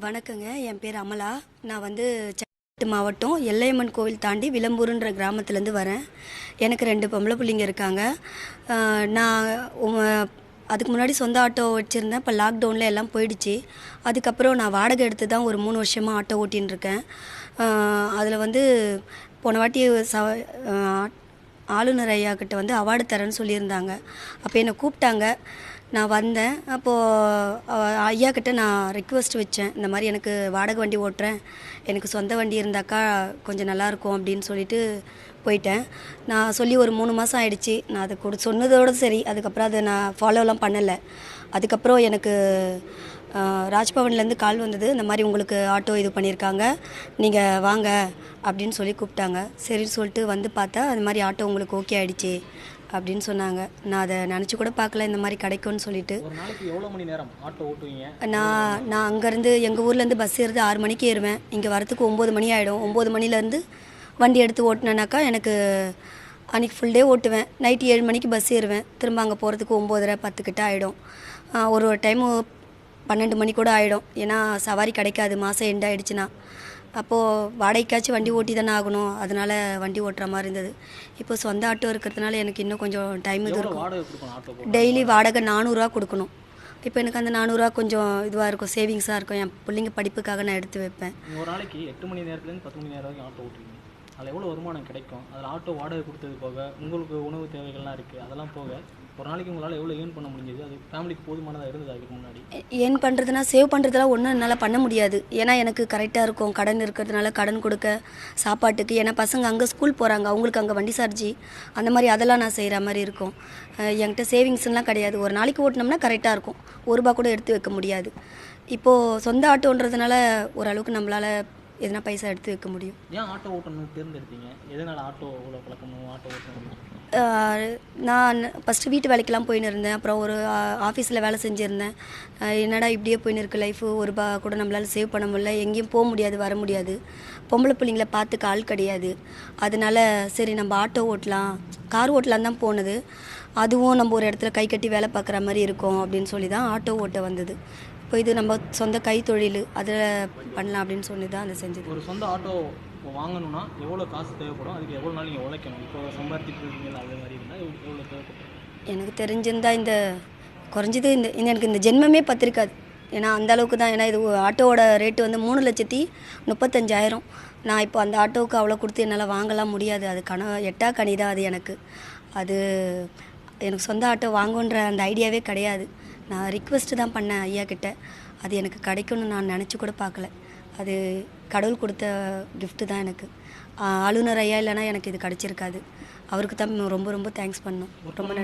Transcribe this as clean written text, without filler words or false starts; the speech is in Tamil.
வணக்கங்க. என் பேர் அமலா. நான் வந்து செங்கல்பட்டு மாவட்டம் எல்லையம்மன் கோவில் தாண்டி விளம்பூருன்ற கிராமத்துலேருந்து வரேன். எனக்கு 2 பொம்பளை பிள்ளைங்க இருக்காங்க. நான் அதுக்கு முன்னாடி சொந்த ஆட்டோ வச்சுருந்தேன். இப்போ லாக்டவுனில் எல்லாம் போயிடுச்சு. அதுக்கப்புறம் நான் வாடகை எடுத்து தான் ஒரு 3 வருஷமாக ஆட்டோ ஓட்டின்னு இருக்கேன். அதில் வந்து போன வாட்டி ஆளுநர் ஐயா கிட்ட வந்து அவார்டு தரேன்னு சொல்லியிருந்தாங்க. அப்போ என்னை கூப்பிட்டாங்க. நான் வந்தேன். அப்போது ஐயா கிட்ட நான் ரிக்வெஸ்ட் வச்சேன், இந்த மாதிரி எனக்கு வாடகை வண்டி ஓட்டுறேன், எனக்கு சொந்த வண்டி இருந்தாக்கா கொஞ்சம் நல்லாயிருக்கும் அப்படின்னு சொல்லிட்டு போயிட்டேன். நான் சொல்லி ஒரு 3 மாதம் ஆயிடுச்சு. நான் அதை சொன்னதோடு சரி. அதுக்கப்புறம் அதை நான் ஃபாலோலாம் பண்ணலை. அதுக்கப்புறம் எனக்கு ராஜ்பவன்லேருந்து கால் வந்தது, இந்த மாதிரி உங்களுக்கு ஆட்டோ இது பண்ணியிருக்காங்க, நீங்கள் வாங்க அப்படின்னு சொல்லி கூப்பிட்டாங்க. சரின்னு சொல்லிட்டு வந்து பார்த்தா அந்த மாதிரி ஆட்டோ உங்களுக்கு ஓகே ஆகிடுச்சு அப்படின்னு சொன்னாங்க. நான் அதை நினச்சி கூட பார்க்கல இந்த மாதிரி கிடைக்கும்னு சொல்லிட்டு. ஒரு நாளைக்கு எவ்வளோ மணி நேரம் ஆட்டோ ஓட்டுவீங்க? நான் அங்கேருந்து எங்கள் ஊர்லேருந்து பஸ் ஏறுது 6 மணிக்கு ஏறுவேன். இங்கே வரத்துக்கு 9 மணி ஆகிடும். 9 மணிலேருந்து வண்டி எடுத்து ஓட்டினேனாக்கா எனக்கு அன்றைக்கி ஃபுல் டே ஓட்டுவேன். நைட்டு 7 மணிக்கு பஸ் ஏறுவேன். திரும்ப அங்கே போகிறதுக்கு 9:30 10 கிட்ட ஆகிடும். ஒரு டைமு 12 மணி கூட ஆகிடும். ஏன்னா சவாரி கிடைக்காது மாதம் எண்ட் ஆகிடுச்சுன்னா. அப்போது வாடகைக்காச்சும் வண்டி ஓட்டி தானே ஆகணும். அதனால் வண்டி ஓட்டுற மாதிரி இருந்தது. இப்போ சொந்த ஆட்டோ இருக்கிறதுனால எனக்கு இன்னும் கொஞ்சம் டைம் இது இருக்கும். டெய்லி வாடகை 400 கொடுக்கணும். இப்போ எனக்கு அந்த 400 கொஞ்சம் இதுவாக இருக்கும், சேவிங்ஸாக இருக்கும். என் பிள்ளைங்க படிப்புக்காக நான் எடுத்து வைப்பேன். ஒரு நாளைக்கு 8 மணி நேரத்துலேருந்து 10 மணி நேரம் வரைக்கும் ஆட்டோ ஓட்டுவீங்க. அதில் எவ்வளோ வருமானம் கிடைக்கும்? அதில் ஆட்டோ வாடகை கொடுத்தது போக உங்களுக்கு உணவு தேவைகள்லாம் இருக்குது, அதெல்லாம் போக ஒரு நாளைக்கு உங்களால் எவ்வளோ ஏர்ன் பண்ண முடிஞ்சது? அது ஃபேமிலிக்கு போதுமானதாக இருந்தது அதுக்கு முன்னாடி? ஏர்ன் பண்ணுறதுனா சேவ் பண்ணுறதுலாம் ஒன்றும் என்னால் பண்ண முடியாது. ஏன்னா எனக்கு கரெக்டாக இருக்கும். கடன் இருக்கிறதுனால கடன் கொடுக்க, சாப்பாட்டுக்கு. ஏன்னா பசங்க அங்கே ஸ்கூல் போகிறாங்க, அவங்களுக்கு அங்கே வண்டி சார்ஜி அந்த மாதிரி அதெல்லாம் நான் செய்கிற மாதிரி இருக்கும். என்கிட்ட சேவிங்ஸ்லாம் கிடையாது. ஒரு நாளைக்கு ஓட்டினோம்னா கரெக்டாக இருக்கும். ₹1 கூட எடுத்து வைக்க முடியாது. இப்போது சொந்த ஆட்டோன்றதுனால ஓரளவுக்கு நம்மளால் எதனா பைசா எடுத்து வைக்க முடியும். ஏன் ஆட்டோ ஓட்டணும்னு தேர்ந்தெடுத்தீங்க? எதனால் ஆட்டோ இவ்வளோ பழக்கணும், ஆட்டோ ஓட்டணும்? நான் ஃபஸ்ட்டு வீட்டு வேலைக்கெல்லாம் போயின்னு இருந்தேன். அப்புறம் ஒரு ஆஃபீஸில் வேலை செஞ்சுருந்தேன். என்னடா இப்படியே போயின்னு இருக்குது லைஃபு, ₹1 கூட நம்மளால் சேவ் பண்ண முடியல, எங்கேயும் போக முடியாது, வர முடியாது, பொம்பளை பிள்ளைங்கள பார்த்துக்க ஆள் கிடையாது. அதனால சரி நம்ம ஆட்டோ ஓட்டலாம், கார் ஓட்டலாம் தான் போனது. அதுவும் நம்ம ஒரு இடத்துல கை கட்டி வேலை பார்க்குற மாதிரி இருக்கும் அப்படின்னு சொல்லி தான் ஆட்டோ ஓட்ட வந்தது. இப்போ இது நம்ம சொந்த கைத்தொழில், அதில் பண்ணலாம் அப்படின்னு சொல்லி தான் அதை செஞ்சது. ஒரு சொந்த ஆட்டோ வாங்கணும்னா எவ்வளோ காசு தேவைப்படும்? அதுக்கு எவ்வளோ நாள் நீங்கள் உழைக்கணும்? இப்போ சம்பாதிச்சுட்டு இருக்கீங்களா, அதே மாதிரி இருந்தால் எவ்வளோ தேவைப்படும்? எனக்கு தெரிஞ்சிருந்தா குறைஞ்சது எனக்கு இந்த ஜென்மமே பத்திருக்காது. ஏன்னா அந்தளவுக்கு தான். ஏன்னா இது ஆட்டோவோட ரேட்டு வந்து 3,35,000. நான் இப்போ அந்த ஆட்டோவுக்கு அவ்வளோ கொடுத்து என்னால் வாங்கலாம் முடியாது. அது எட்டா கனி தான் அது எனக்கு. அது எனக்கு சொந்த ஆட்டோ வாங்குன்ற அந்த ஐடியாவே கிடையாது. நான் ரிக்வெஸ்ட்டு தான் பண்ணேன் ஐயா கிட்ட. அது எனக்கு கிடைக்கும்னு நான் நினச்சி கூட பார்க்கல. அது கடவுள் கொடுத்த கிஃப்ட்டு தான் எனக்கு. ஆளுநர் ஐயா இல்லைனா எனக்கு இது கிடச்சிருக்காது. அவருக்கு தான் ரொம்ப ரொம்ப தேங்க்ஸ் பண்ணணும். ரொம்ப நன்றி.